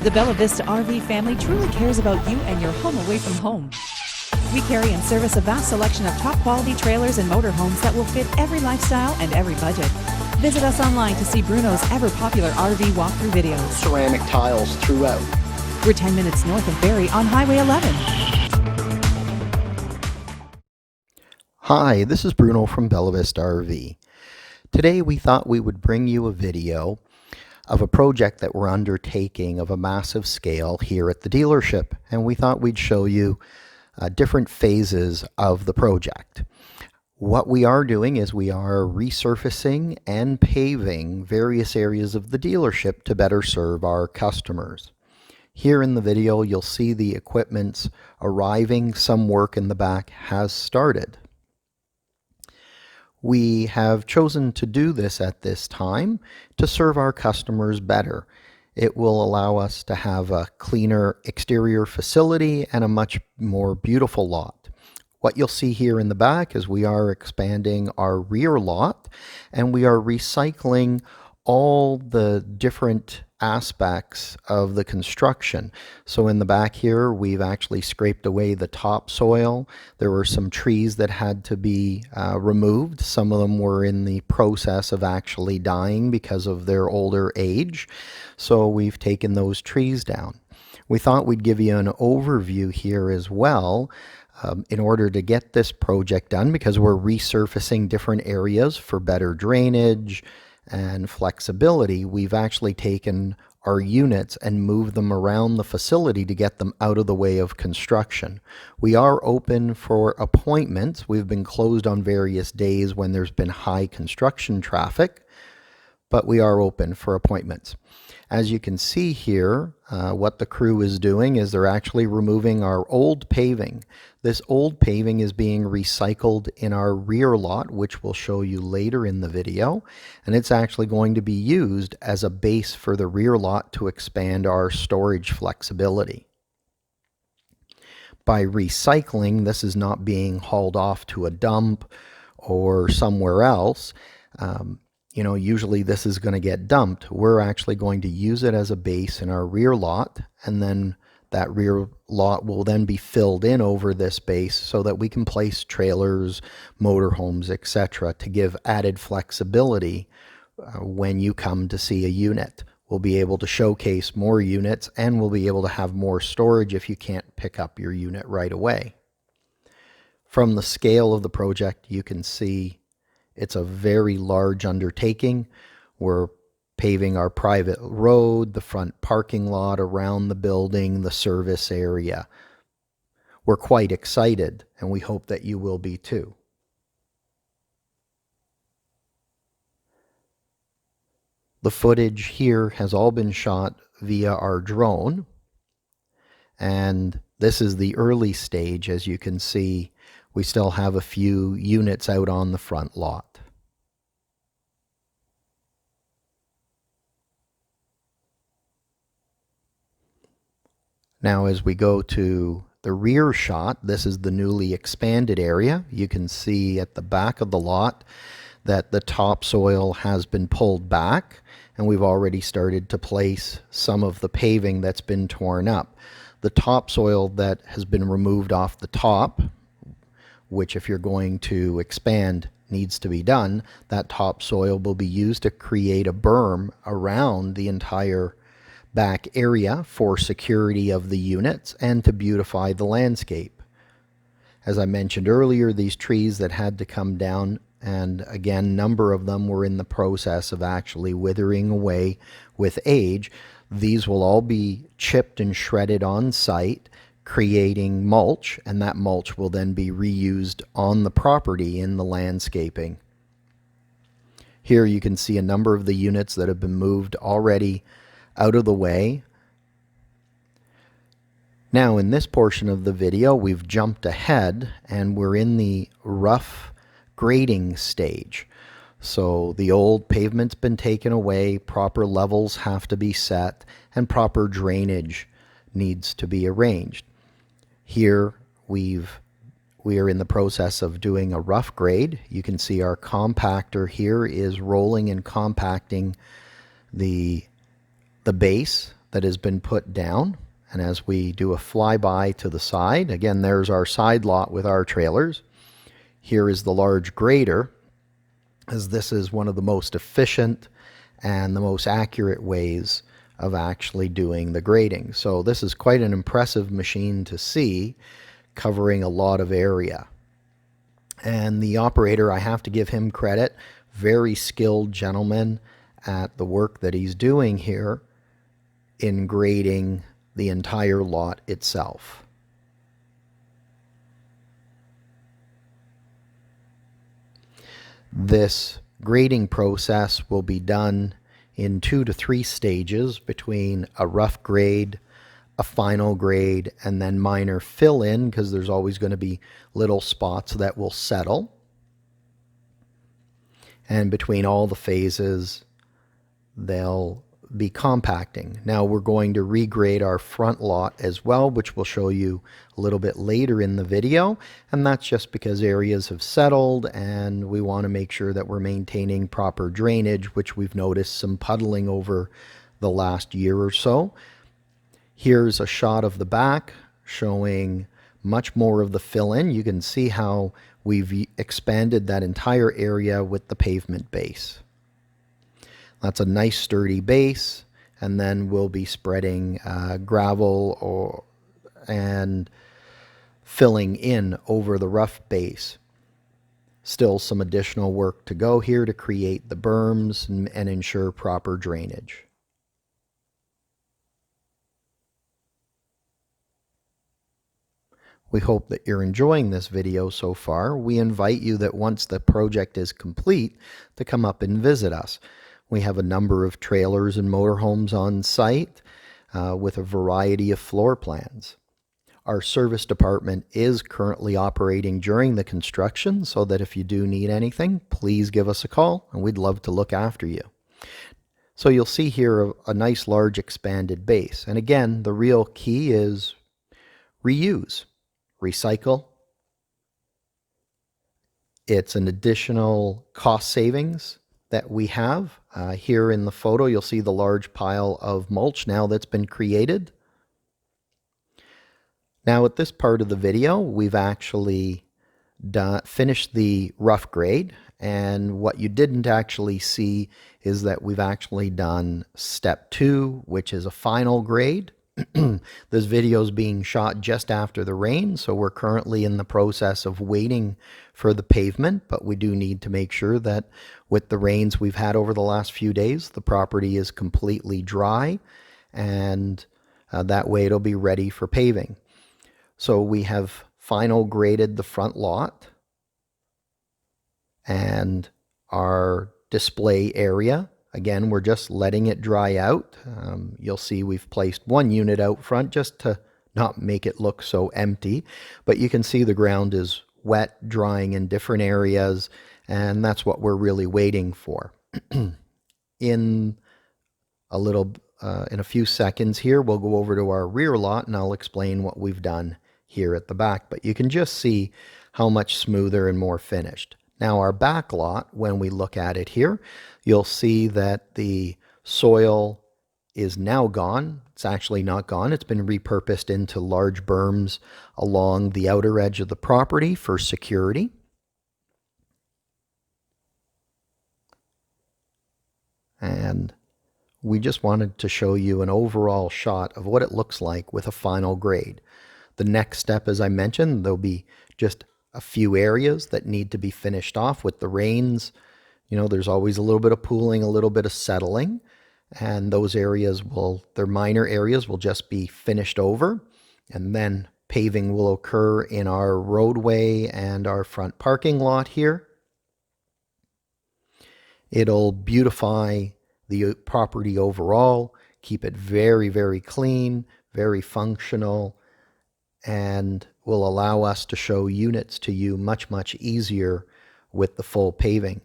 The Bella Vista RV family truly cares about you and your home away from home. We carry and service a vast selection of top-quality trailers and motorhomes that will fit every lifestyle and every budget. Visit us online to see Bruno's ever-popular RV walkthrough videos. Ceramic tiles throughout. We're 10 minutes north of Barrie on Highway 11. Hi, this is Bruno from Bella Vista RV. Today we thought we would bring you a video of a project that we're undertaking of a massive scale here at the dealership, and we thought we'd show you different phases of the project. What we are doing is we are resurfacing and paving various areas of the dealership to better serve our customers. Here in the video you'll see the equipment's arriving. Some work in the back has started. We have chosen to do this at this time to serve our customers better. It will allow us to have a cleaner exterior facility and a much more beautiful lot. What you'll see here in the back is we are expanding our rear lot, and we are recycling all the different aspects of the construction. So in the back here we've actually scraped away the topsoil. There were some trees that had to be removed. Some of them were in the process of actually dying because of their older age. So we've taken those trees down. We thought we'd give you an overview here as well in order to get this project done, because we're resurfacing different areas for better drainage and flexibility. We've actually taken our units and moved them around the facility to get them out of the way of construction. We are open for appointments. We've been closed on various days when there's been high construction traffic, but we are open for appointments. As you can see here, what the crew is doing is they're actually removing our old paving. This old paving is being recycled in our rear lot, which we'll show you later in the video, and it's actually going to be used as a base for the rear lot to expand our storage flexibility. By recycling, this is not being hauled off to a dump or somewhere else. Usually this is going to get dumped. We're actually going to use it as a base in our rear lot, and then that rear lot will then be filled in over this base so that we can place trailers, motorhomes, etc. to give added flexibility when you come to see a unit. We'll be able to showcase more units, and we'll be able to have more storage if you can't pick up your unit right away. From the scale of the project, you can see it's a very large undertaking. We're paving our private road, the front parking lot around the building, the service area. We're quite excited, and we hope that you will be too. The footage here has all been shot via our drone, and this is the early stage. As you can see, we still have a few units out on the front lot. Now as we go to the rear shot, this is the newly expanded area. You can see at the back of the lot that the topsoil has been pulled back, and we've already started to place some of the paving that's been torn up. The topsoil that has been removed off the top, which if you're going to expand needs to be done, that topsoil will be used to create a berm around the entire back area for security of the units and to beautify the landscape. As I mentioned earlier, these trees that had to come down, and again, a number of them were in the process of actually withering away with age. These will all be chipped and shredded on site, creating mulch, and that mulch will then be reused on the property in the landscaping. Here you can see a number of the units that have been moved already out of the way. Now in this portion of the video we've jumped ahead, and we're in the rough grading stage. So the old pavement's been taken away, proper levels have to be set, and proper drainage needs to be arranged. Here we are in the process of doing a rough grade. You can see our compactor here is rolling and compacting the base that has been put down. And as we do a flyby to the side, again, there's our side lot with our trailers. Here is the large grader, as this is one of the most efficient and the most accurate ways of actually doing the grading. So this is quite an impressive machine to see, covering a lot of area. And the operator, I have to give him credit, very skilled gentleman at the work that he's doing here in grading the entire lot itself. This grading process will be done in 2 to 3 stages between a rough grade, a final grade, and then minor fill in, because there's always going to be little spots that will settle. And between all the phases, they'll be compacting. Now we're going to regrade our front lot as well, which we'll show you a little bit later in the video. And that's just because areas have settled and we want to make sure that we're maintaining proper drainage, which we've noticed some puddling over the last year or so. Here's a shot of the back showing much more of the fill-in. You can see how we've expanded that entire area with the pavement base. That's a nice sturdy base, and then we'll be spreading gravel and filling in over the rough base. Still some additional work to go here to create the berms and ensure proper drainage. We hope that you're enjoying this video so far. We invite you that once the project is complete to come up and visit us. We have a number of trailers and motorhomes on site with a variety of floor plans. Our service department is currently operating during the construction, so that if you do need anything, please give us a call and we'd love to look after you. So you'll see here a nice large expanded base. And again, the real key is reuse, recycle. It's an additional cost savings that we have. Here in the photo, you'll see the large pile of mulch now that's been created. Now at this part of the video, we've actually finished the rough grade, and what you didn't actually see is that we've actually done step 2, which is a final grade. This video is being shot just after the rain, so we're currently in the process of waiting for the pavement, but we do need to make sure that with the rains we've had over the last few days, the property is completely dry, and that way it'll be ready for paving. So we have final graded the front lot and our display area. Again, we're just letting it dry out. You'll see we've placed one unit out front just to not make it look so empty, but you can see the ground is wet, drying in different areas, and that's what we're really waiting for. In a few seconds here, we'll go over to our rear lot and I'll explain what we've done here at the back, but you can just see how much smoother and more finished. Now our back lot, when we look at it here, you'll see that the soil is now gone. It's actually not gone. It's been repurposed into large berms along the outer edge of the property for security. And we just wanted to show you an overall shot of what it looks like with a final grade. The next step, as I mentioned, there'll be just a few areas that need to be finished off with the rains. You know, there's always a little bit of pooling, a little bit of settling, and those areas their minor areas will just be finished over, and then paving will occur in our roadway and our front parking lot here. It'll beautify the property overall, keep it very, very clean, very functional, and will allow us to show units to you much, much easier with the full paving.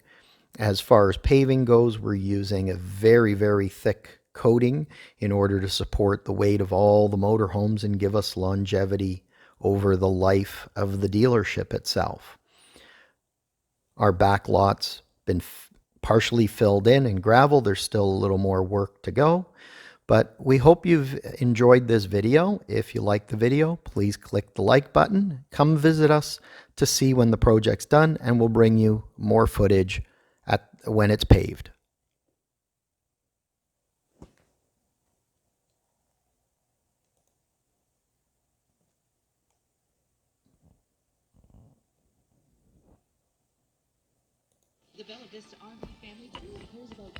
As far as paving goes, we're using a very, very thick coating in order to support the weight of all the motorhomes and give us longevity over the life of the dealership itself. Our back lot's been partially filled in gravel. There's still a little more work to go, But we hope you've enjoyed this video. If you like the video, please click the like button. Come visit us to see when the project's done, and we'll bring you more footage when it's paved. The Vista RV family truly cares about